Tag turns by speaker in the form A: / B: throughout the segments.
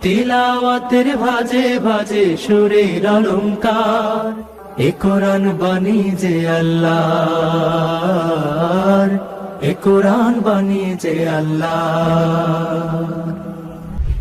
A: তিলাওয়াতের ভাজে ভাজে সুরের অলংকার, এ কোরআন বাণী যে আল্লাহর, এ কোরআন বাণী যে আল্লাহর।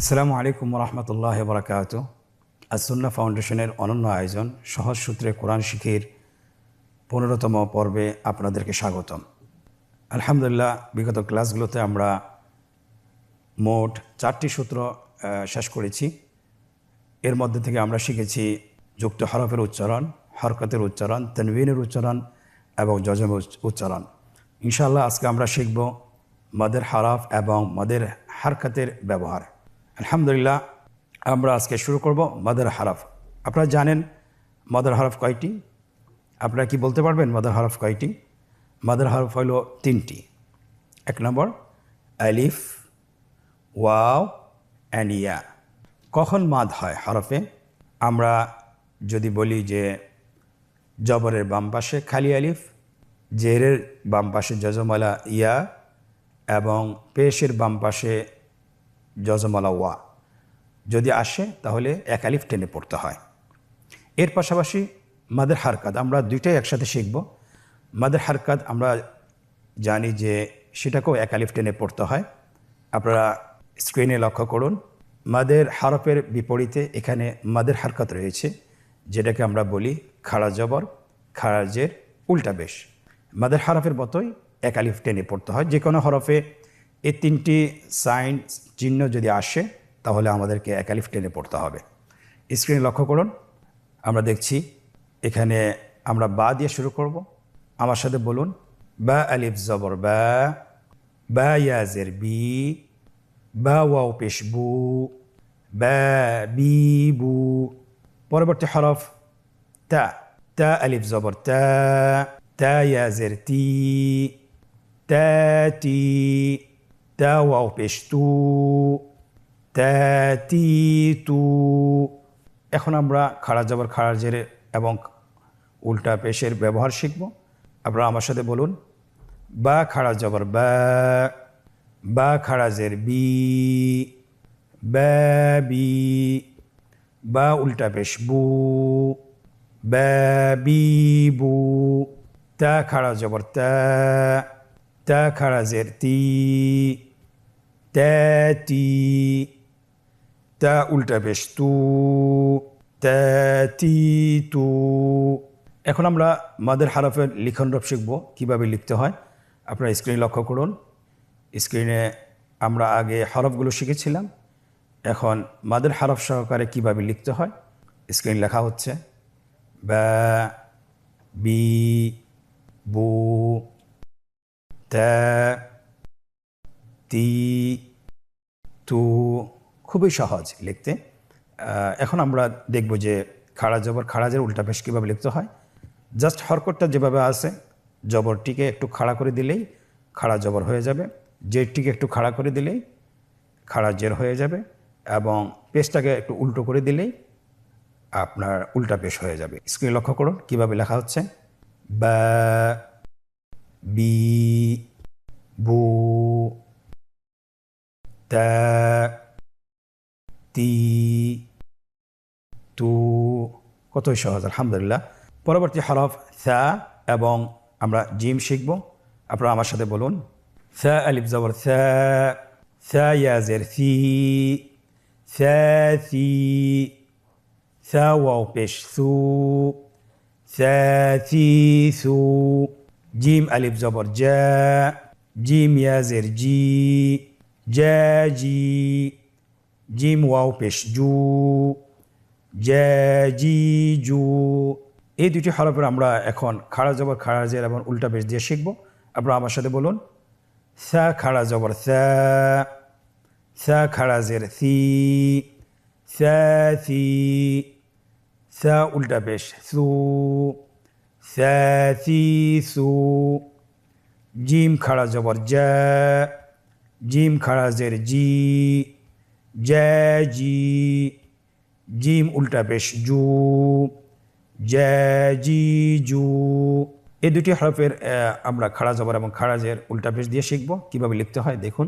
B: আসসালামু আলাইকুম রহমতুল্লাহ বরকাত। আসুন্না ফাউন্ডেশনের অনন্য আয়োজন সহজ সূত্রে কোরআন শিখির 15তম পর্বে আপনাদেরকে স্বাগতম। আলহামদুলিল্লাহ, বিগত ক্লাসগুলোতে আমরা মোট 4টি সূত্র শেষ করেছি। এর মধ্যে থেকে আমরা শিখেছি যুক্ত হরফের উচ্চারণ, হরকতের উচ্চারণ, তানবিনের উচ্চারণ এবং যজমের উচ্চারণ। ইনশাআল্লাহ আজকে আমরা শিখব মাদের হরফ এবং মাদের হরকতের ব্যবহার। আলহামদুলিল্লাহ, আমরা আজকে শুরু করব মাদের হরফ। আপনারা জানেন মাদের হরফ কয়টি? আপনারা কি বলতে পারবেন মাদের হরফ কয়টি? মাদের হরফ হলো 3টি। 1 নম্বর আলিফ, ওয়াও অ্যান্ড ইয়া। কখন মাদ হয় হরফে? আমরা যদি বলি যে জবরের বাম পাশে খালি আলিফ, জেরের বাম পাশে যজমালা ইয়া এবং পেশের বাম পাশে যজমালা ওয়া যদি আসে তাহলে 1 আলিফ টেনে পড়তে হয়। এর পাশাপাশি মাদের হারকাত আমরা দুইটাই একসাথে শিখব। মাদের হারকাত আমরা জানি যে সেটাকেও 1 আলিফ টেনে পড়তে হয়। আপনারা স্ক্রিনে লক্ষ্য করুন, মাদের হরফের বিপরীতে এখানে মাদের হারকাত রয়েছে, যেটাকে আমরা বলি খাড়া জবর, খাড়া জের, উল্টা পেশ। মাদের হরফের মতোই 1 আলিফ টেনে পড়তে হয়। যে কোনো হরফে এই 3টি সাইন চিহ্ন যদি আসে তাহলে আমাদেরকে 1 আলিফ টেনে পড়তে হবে। স্ক্রিনে লক্ষ্য করুন, আমরা দেখছি এখানে আমরা বা দিয়ে শুরু করব। আমার সাথে বলুন, বা আলিফ জবর বা, বা ইয়াজের বি, বা ওয়াও পেশ বু, বা বি বু। পরবর্তী হরফ তা, তা আলিফ জবর তা, তা ইয়াজের তি, তা তি, তা ওয়াও পেশ তু, তা তি তু। এখন আমরা খাড়া জবর, খাড়া জের এবং উল্টা পেশের ব্যবহার শিখব। আপনারা আমার সাথে বলুন, বা খাড়া জবর বা, বা খাড়া জের বি, বা বি, বা উল্টা পেশ বু, বা বি বু। তা খাড়া জবর তা, তা খাড়া জের তি, তা তি, তা উল্টা পেশ তু, তা তি তু। এখন আমরা মাদের হরফের লিখন রূপ শিখব, কীভাবে লিখতে হয়। আপনারা স্ক্রিনে লক্ষ্য করুন। স্ক্রিনে আমরা আগে হরফগুলো শিখেছিলাম, এখন মাদের হরফ সহকারে কীভাবে লিখতে হয় স্ক্রিন লেখা হচ্ছে। বা, বি, বু, তা, তি, তু। খুবই সহজ লিখতে। এখন আমরা দেখব যে খাড়া জবর, খাড়া জের উল্টা পেশ কীভাবে লিখতে হয়। জাস্ট হরকতটা যেভাবে আছে, জবরটিকে একটু খাড়া করে দিলেই খাড়া জবর হয়ে যাবে, জেরটিকে একটু খাড়া করে দিলেই খাড়া জের হয়ে যাবে এবং পেশটাকে একটু উল্টো করে দিলেই আপনার উল্টা পেশ হয়ে যাবে। স্ক্রিনে লক্ষ্য করুন কীভাবে লেখা হচ্ছে। বা, বি, বু, তা, তি, তু। কতই সহজ, আলহামদুলিল্লাহ। পরবর্তী হরফ সা এবং আমরা জিম শিখব। আপনারা আমার সাথে বলুন, সা আলিফ জবর সা, সা ইয়াজের সি, সা সি, সা ওয়াও পেশ সু, সা সি সু। জিম আলিফ জবর জা, জিম ইয়াজের জি, জা জি, জিম ওয়াও পেশ জু, জা জি জু। এই দুটি হরফের আমরা এখন খাড়া জবর, খাড়া জের এবং উল্টা পেশ দিয়ে শিখব। আপনারা আমার সাথে বলুন, সা খাড়া জবর সা, সা খাড়া জের সি, সা সি, সা উল্টা পেশ সু, সা সি সু। জিম খাড়া জবর জা, জিম খাড়া জের জি, জা জি, জিম উল্টা পেশ জু, জা জি জু। এই দুটি হরফের আমরা খাড়া জবর এবং খাড়া জের উল্টা পেশ দিয়ে শিখব কীভাবে লিখতে হয়। দেখুন,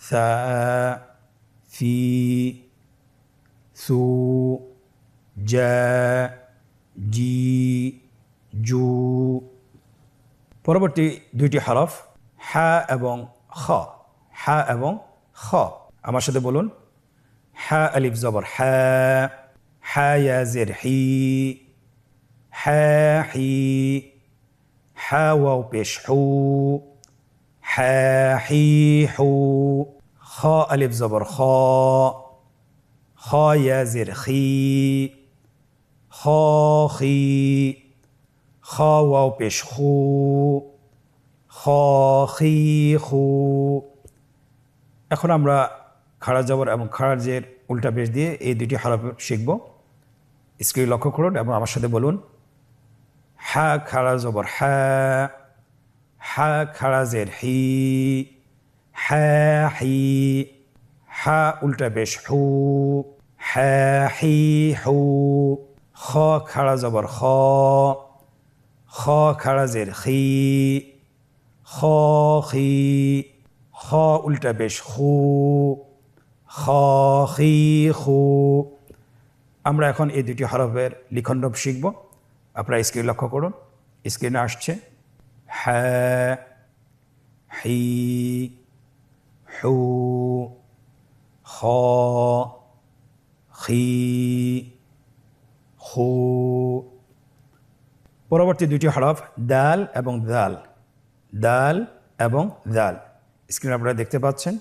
B: সা, ফি, সু, জা, জি, জু। পরবর্তী দুইটি হরফ হা এবং খ। হা এবং খ। আমার সাথে বলুন, হা আলিফ জবর হা, হা ইয়া জের হি, হা হি, হা ওয়াও পেশ হু, হা হি হু। খ আলিফ জবর খ, খ ইয়া জের খি, খ খি, খ ওয়াও পেশ খু, খ খি খু। এখন আমরা খাড়া জবর এবং খাড়া জের উল্টা পেশ দিয়ে এই দুটি হরফ শিখব। স্ক্রিন লক্ষ্য করুন এবং আমার সাথে বলুন, হা খাড়া জবর হা, হা খাড়া জের হি, হা হি, হা উল্টা পেশ হু, হা হি হু। খ খাড়া জবর খ, খ খাড়া জের খি, খ খি, খ উল্টা পেশ খু, খ খি খু। আমরা এখন এই দুটি হরফের লিখনরূপ শিখব। আপনারা স্ক্রিন লক্ষ্য করুন, স্ক্রিনে আসছে হা, হি, হু, খ, খি, খু। পরবর্তী দুটি হরফ দাল এবং দাল, দাল এবং দাল। স্ক্রিনে আপনারা দেখতে পাচ্ছেন।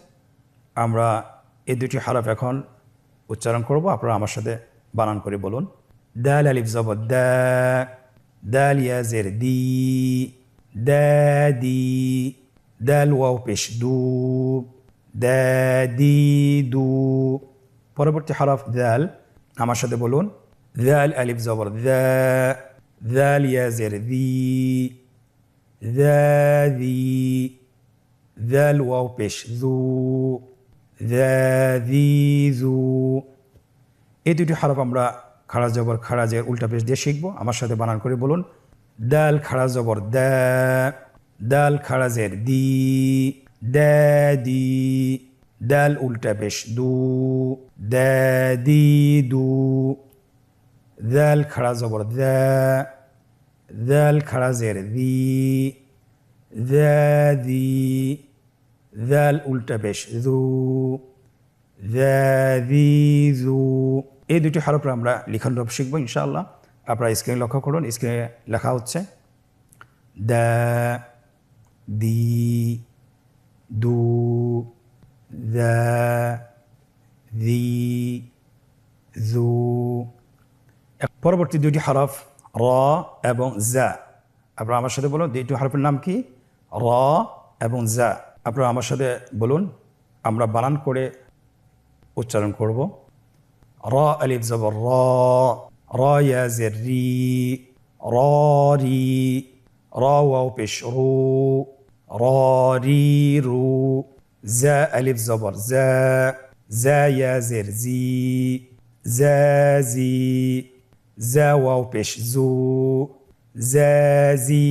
B: আমরা এই দুটি হরফ এখন উচ্চারণ করব। আপনারা আমার সাথে বানান করে বলুন, দাল আলিফ জবর দা, দাল ইয়া জের দি, দা দি, দাল ওয়াও পেশ দু, দা দি দু। পরবর্তী হরফ দাল, আমার সাথে বলুন, দাল আলিফ জবর দা, দাল ইয়া জের দি, দা দি, দাল ওয়াও পেশ দু, দা দি দু। এই দুটি হরফ আমরা খাড়া জবর খাড়া জের উল্টা পেশ দিয়ে শিখব। আমার সাথে বানান করে বলুন, দাল খাড়া জবর দা, দাল খাড়া জের দি, দা দি, দাল উল্টা পেশ দু, দা দি দু। দাল খাড়া জবর দা, দাল খাড়া জের দি, দা দি, দাল উল্টা পেশ দু, দা দি দু। এই দুটি হরফ আমরা লিখনরূপ শিখব ইনশাআল্লাহ। আপনারা স্ক্রিনে লক্ষ্য করুন, স্ক্রিনে লেখা হচ্ছে দা, দি, দু, দা, দি, দু। পরবর্তী দুটি হরফ র এবং জা। আপনারা আমার সাথে বলুন, দুইটি হরফের নাম কি? র এবং জা। আপনারা আমার সাথে বলুন, আমরা বানান করে উচ্চারণ করব। র আলিফ জবর র, র ইয়া জের রি, র রি, র ওয়াও পেশ রু, র রি রু। জা আলিফ জবর জা, জা ইয়া জের জি, জা জি, জা ওয়াও পেশ জু, জা জি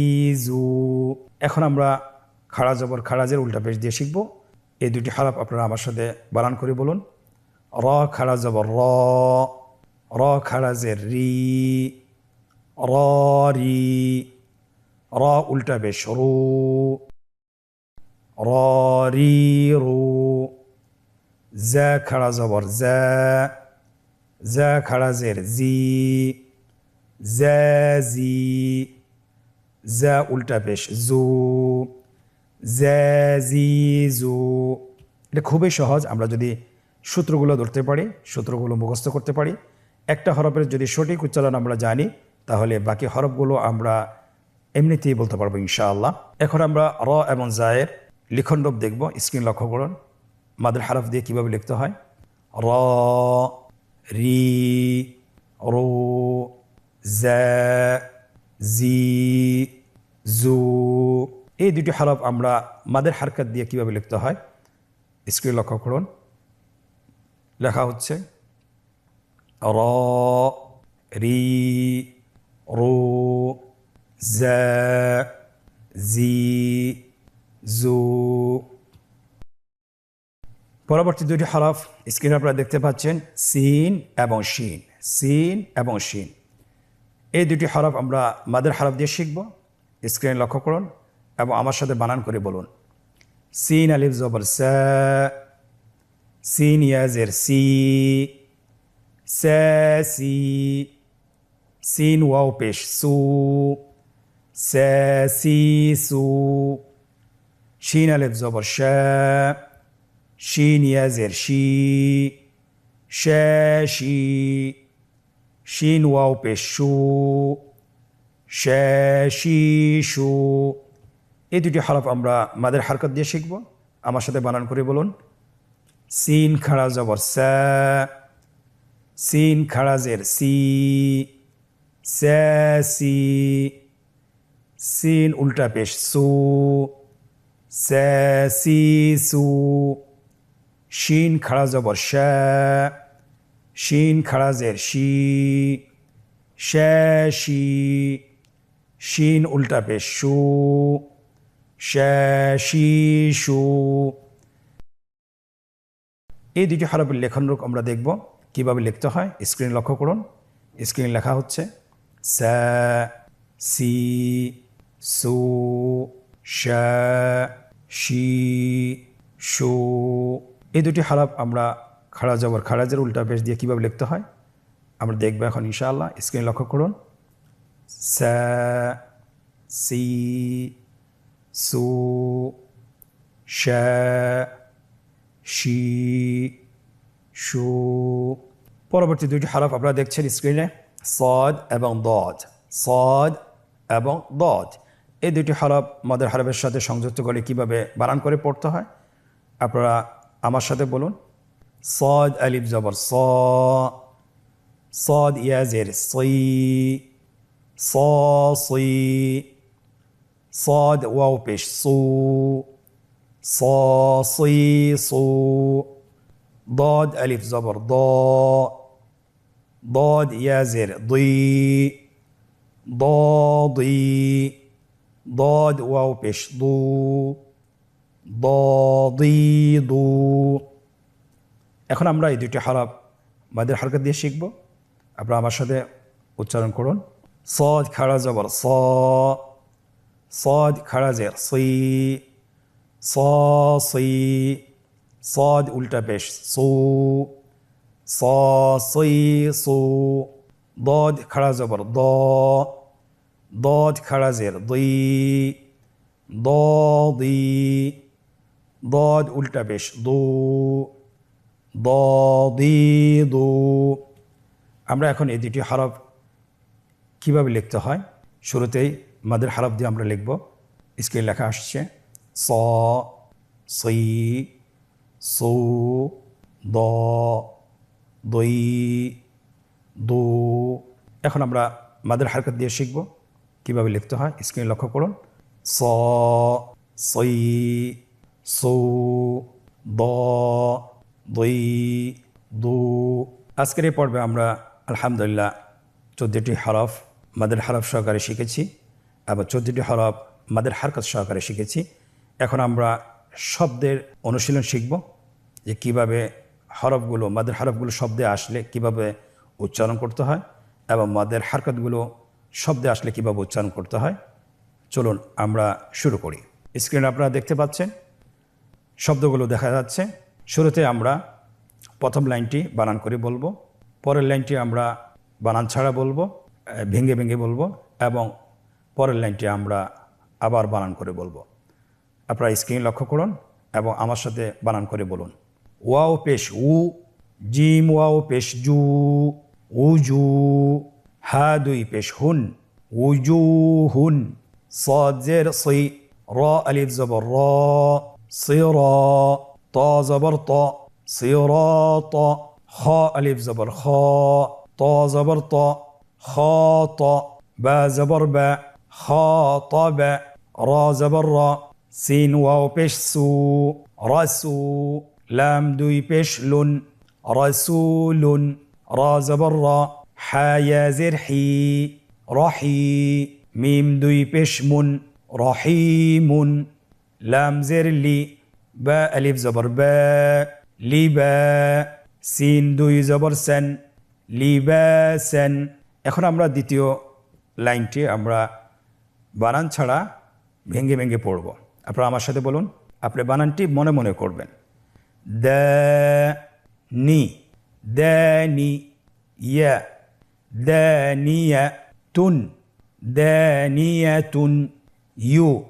B: জু। এখন আমরা খাড়া জবর খাড়া জের উল্টা পেশ দিয়ে শিখব। এই দুটি হরফ আপনারা আমার সাথে বানান করে বলুন, র খাড়া জবর র, র খাড়া জের রি, র রি, র উল্টা পেশ রু, র রি রু। জা খাড়া জবর জা, জা খাড়া জের জি, জা জি, জা উল্টা পেশ জু, জা জি জু। এটা খুবই সহজ। আমরা যদি সূত্রগুলো ধরতে পারি, সূত্রগুলো মুখস্থ করতে পারি, একটা হরফের যদি সঠিক উচ্চারণ আমরা জানি, তাহলে বাকি হরফগুলো আমরা এমনিতেই বলতে পারবো ইনশাআল্লাহ। এখন আমরা র এবং জায়ের লিখনরূপ দেখব। স্ক্রিন লক্ষ্য করুন, মাদের হরফ দিয়ে কিভাবে লিখতে হয়। র, রি, রু, জা, জি, জু। এই দুটি হরফ আমরা মাদের হারকাত দিয়ে কিভাবে লিখতে হয়। স্ক্রিন লক্ষ্য করুন, লেখা হচ্ছে র, রি, রু, জা, জি, জু। পরবর্তী দুটি হরফ স্ক্রিনে আপনারা দেখতে পাচ্ছেন, সিন এবং শিন। সিন এবং শিন, এই দুটি হরফ আমরা মাদের হরফ দিয়ে শিখব। স্ক্রিনে লক্ষ্য করুন এবং আমার সাথে বানান করে বলুন। সিন আলিফ জবর সা, সিন ইয়া জের সি, সা সি। সিন ওয়াও পেশ সু, সা সি সু। শিন আলিফ জবর শা, শিন ইয়া জের শি, শা শি। শিন ওয়াও পেশ শু, শা শি শু। এই দুটি হরফ আমরা মাদের হারকত দিয়ে শিখব। আমার সাথে বানান করে বলুন। সিন খাড়া জবর সা, সিন খাড়া জের সি, সা সি। সিন উল্টা পেশ সু, সা সি সু। শিন খাড়া জবর শা, শিন খাড়া জের শি, শা শি। শিন উল্টা পেশ শু, শা শি শু। এই দুটি হরফের লেখন রূপ আমরা দেখব কিভাবে লিখতে হয়। স্ক্রিন লক্ষ্য করুন। স্ক্রিন লেখা হচ্ছে সা, সি, সু, শা, শি, শু। এই দুটি হরফ আমরা খাড়া জবর খাড়াজের উল্টা পেশ দিয়ে কিভাবে লিখতে হয় আমরা দেখব এখন ইনশাআল্লাহ। স্ক্রিন লক্ষ্য করুন। সা, সি, সু, শা, শি, শু। পরবর্তী দুটি হরফ আপনারা দেখছেন স্ক্রিনে, সদ এবং দদ। সদ এবং দদ, এই দুটি হরফ মাদের হরফের সাথে সংযুক্ত করে কিভাবে বানান করে পড়তে হয় আপনারা আমার সাথে বলুন। সদ আলিফ জবর স, সদ ইয়া জের সই, স সই। সদ ওয়াও পেশ সু, স সই সু। ضاد ألف زبر ضاء، ضاد يا زر ضي، ضاضي. ضاد واو পেশ ضو، ضاضي ضو। এখন আমরা এই দুটি হরফ মাদের হরকত দিয়ে শিখব। আপনারা আমার সাথে উচ্চারণ করুন। صاد খাড়া জবর স, صاد খাড়া জের সি, স সি। صاد উল্টা পেশ সু, স সই সু। ضاد খাড়া জবর দ, ضاد খাড়া জের দি, দ দি। ضاد উল্টা পেশ দু, দ দি দু। আমরা এখন এই দুটি হরফ কিভাবে লিখতে হয় শুরুতেই মাদের হরফ দিয়ে আমরা লিখব। স্ক্রিনে লেখা আসছে স, সই, সু, দ, দই, দু। এখন আমরা মাদের হরকত দিয়ে শিখব কিভাবে লিখতে হয়। স্ক্রিনে লক্ষ্য করুন। স, সই, সু, দ, দই, দু। আজকের এই পর্বে আমরা আলহামদুলিল্লাহ 14টি হরফ মাদের হরফ সহকারে শিখেছি এবং 14টি হরফ মাদের হরকত সহকারে শিখেছি। এখন আমরা শব্দের অনুশীলন শিখব যে কিভাবে হরফগুলো মাদের হরফগুলো শব্দে আসলে কিভাবে উচ্চারণ করতে হয় এবং মাদের হরকতগুলো শব্দে আসলে কিভাবে উচ্চারণ করতে হয়। চলুন আমরা শুরু করি। স্ক্রিনে আপনারা দেখতে পাচ্ছেন শব্দগুলো দেখা যাচ্ছে। শুরুতে আমরা প্রথম লাইনটি বানান করে বলবো, পরের লাইনটি আমরা বানান ছাড়া বলবো, ভেঙে ভেঙে বলবো এবং পরের লাইনটি আমরা আবার বানান করে বলবো। আপনারা স্ক্রিন লক্ষ্য করুন এবং আমার সাথে বানান করে বলুন। ওয়াও পেশ উ, জিম ওয়াও পেশ জু, উজু। হা দুই পেশ হুন, উজু হুন। صاد زير صي، را ألف زبر را، صرا. طا زبر طا، صراط. خا ألف زبر خا، طا زبر طا، خاطا. با زبر با، خاطب. را زبر را. سين واو پیش سو، رسو. لام دوی پیش لن، رسول. را زبر را. حا یا زر حی، رحی. ميم دوي پیش من، رحيم. لام زر لي. با ألف زبر با، লিবা, সিন দুই জবর সেন, লিবাসেন। এখন আমরা দ্বিতীয় লাইনটি আমরা বানান ছাড়া ভেঙে ভেঙে পড়ব। আপনারা আমার সাথে বলুন, আপনি বানানটি মনে মনে করবেন। দানি, দানি, ইয়া, দানিয়া তুন, দানিয়াতুন, ইউ,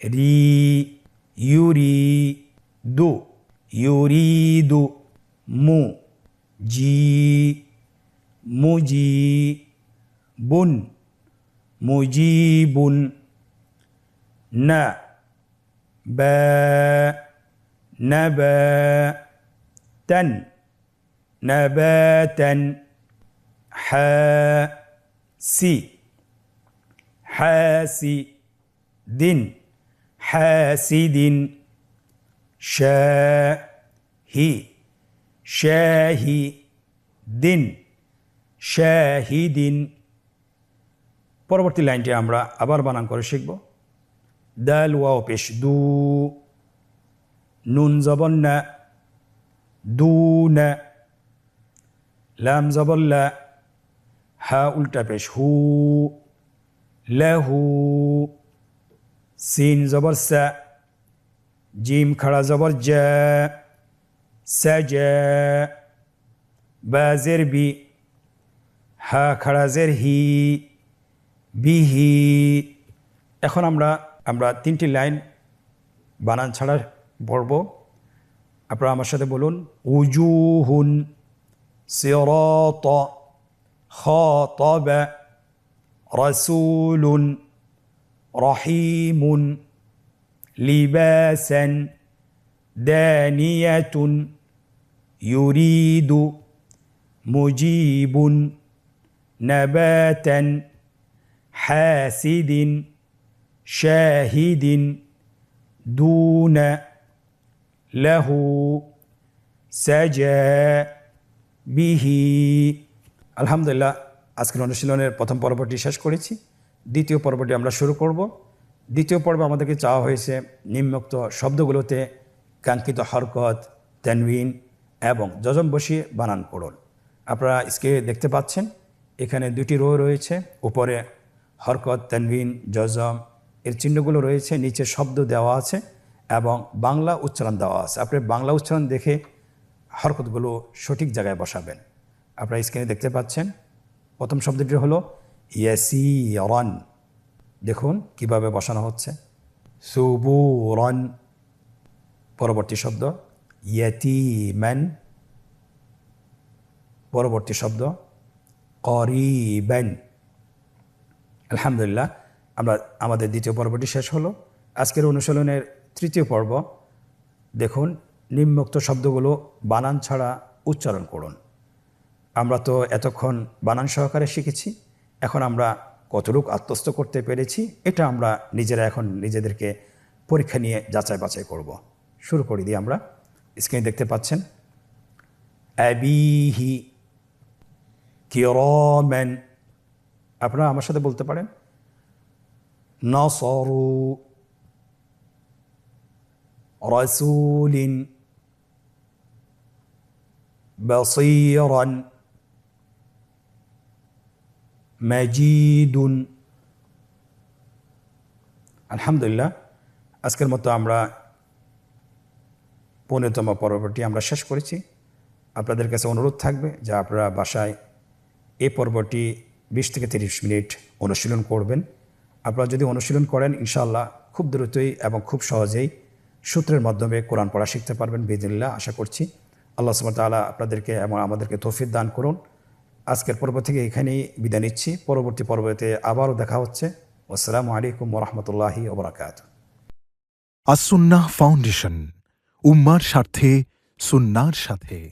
B: রি, ইউরি, দু, ইউরিদু, মু, জি, মুজি, বুন, মুজিবুন, না, বা, নাবা, তান, নাবাতান, হা, সি, হাসি, দিন, হাসিদিন, শাহি, শাহি, দিন, শাহিদিন। পরবর্তী লাইনটি আমরা আবার বানান করে শিখব। দাল ওয়াও পেশ দু, নুন জবর না, দুনা, লাম জবর লা, হা উল্টা পেশ হু, লাহু, সিন জবর সা, জিম খাড়া জবর জা, সাজা, বা জের বি, হা খাড়া জের হি, বিহি। এখন আমরা তিনটি লাইন বানান ছাড়া পড়ব। আপনারা আমার সাথে বলুন। উজুহুন, সিরাত, খাতাবা, রাসূলুন, রহিমুন, লিবাসান, দানিয়াতুন, ইউরিদু, মুজিবুন, নাবাতান, হাসিদিন, শাহিদিন, দুনা, লাহু, সাজা, বিহি। আলহামদুলিল্লাহ, আজকের অনুশীলনের প্রথম পর্বটি শেষ করেছি। দ্বিতীয় পর্বটি আমরা শুরু করব। দ্বিতীয় পর্বে আমাদেরকে চাওয়া হয়েছে নিম্নোক্ত শব্দগুলোতে কাঙ্ক্ষিত হরকত, তানউইন এবং যজম বসিয়ে বানান পড়ুন। আপনারা স্ক্রিনে দেখতে পাচ্ছেন এখানে দুটি রো রয়েছে, উপরে হরকত, তানউইন, যজম এর চিহ্নগুলো রয়েছে, নিচে শব্দ দেওয়া আছে এবং বাংলা উচ্চারণ দেওয়া আছে। আপনি বাংলা উচ্চারণ দেখে হরকতগুলো সঠিক জায়গায় বসাবেন। আপনারা স্ক্রিনে দেখতে পাচ্ছেন প্রথম শব্দটি হলো ইয়াসিরান। দেখুন কিভাবে বসানো হচ্ছে। সুবুরান। পরবর্তী শব্দ ইয়াতীমান। পরবর্তী শব্দ করিবান। আলহামদুলিল্লাহ, আমাদের দ্বিতীয় পর্বটি শেষ হলো। আজকের অনুশীলনের তৃতীয় পর্ব। দেখুন নিম্নোক্ত শব্দগুলো বানান ছাড়া উচ্চারণ করুন। আমরা তো এতক্ষণ বানান সহকারে শিখেছি, এখন আমরা কতটুকু আত্মস্থ করতে পেরেছি এটা আমরা নিজেরা এখন নিজেদেরকে পরীক্ষা নিয়ে যাচাই বাছাই করব। শুরু করে দিই আমরা। স্ক্রিনে দেখতে পাচ্ছেন আবিহি, কিরামান। আপনারা আমার সাথে বলতে পারেন নাসরু, রাসূলিন, বাসীরান, মাজিদুন। আলহামদুলিল্লাহ, আজকের মতো আমরা 15তম পর্বটি আমরা শেষ করেছি। আপনাদের কাছে অনুরোধ থাকবে যে আপনারা বাসায় এই পর্বটি 20 থেকে 30 মিনিট অনুশীলন করবেন। আপনারা যদি অনুশীলন করেন ইনশাআল্লাহ খুব দ্রুতই এবং খুব সহজেই সূত্রের মাধ্যমে কোরআন পড়া শিখতে পারবেন বিইজনিল্লাহ। আশা করছি আল্লাহ সুবহানাহু ওয়া তাআলা আপনাদেরকে এবং আমাদেরকে তৌফিক দান করুন। আজকের পর্ব থেকে এখানেই বিদায় নিচ্ছি। পরবর্তী পর্বতে আবারও দেখা হচ্ছে। আসসালামু আলাইকুম ওয়া রাহমাতুল্লাহি ওয়া বারাকাতুহু।
C: আস-সুন্নাহ ফাউন্ডেশন, উম্মার স্বার্থে সুন্নাহর সাথে।